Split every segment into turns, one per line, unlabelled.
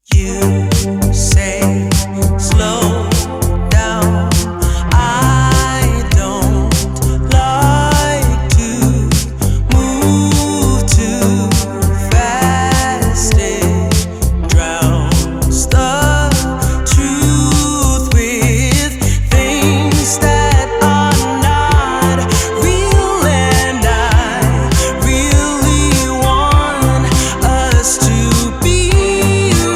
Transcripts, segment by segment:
You say slow down. I don't like to move too fast. It drowns the truth with things that are not real, and I really want us to be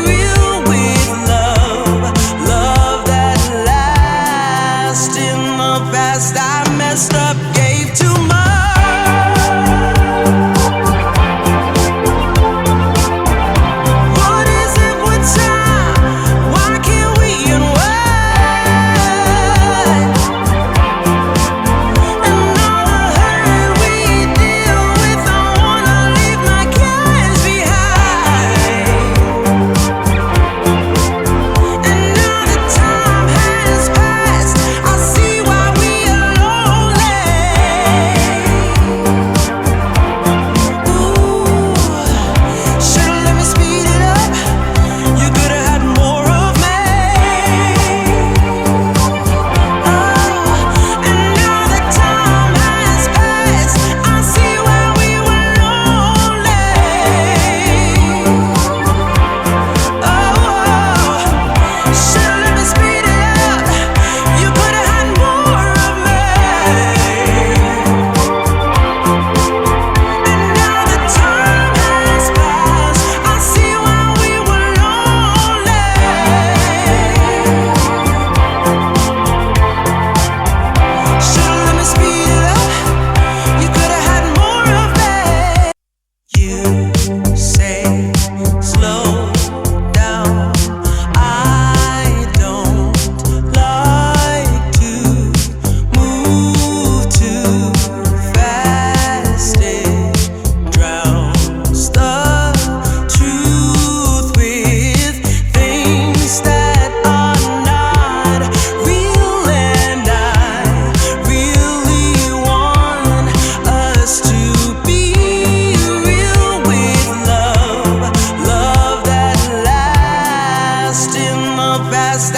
real with love that lasts. In the past I messed up, gave too much. What is it with time? Why can't we unwind? And all the hurt we deal with, I wanna leave my cares behind. And now that time has passed, I see why we are lonely. Ooh, should've let me speed it up. You could've had more of me. And now that time has passed, I see why we were lonely. Should've let me speed it up. You could've had more of me. And now that time has passed, I see why we were lonely. Should've let me speed it up. You could've had more of me. You say slow down. I don't like to move too fast. It drowns the truth with things that are not real, and I really want us to be real with love that lasts. In the past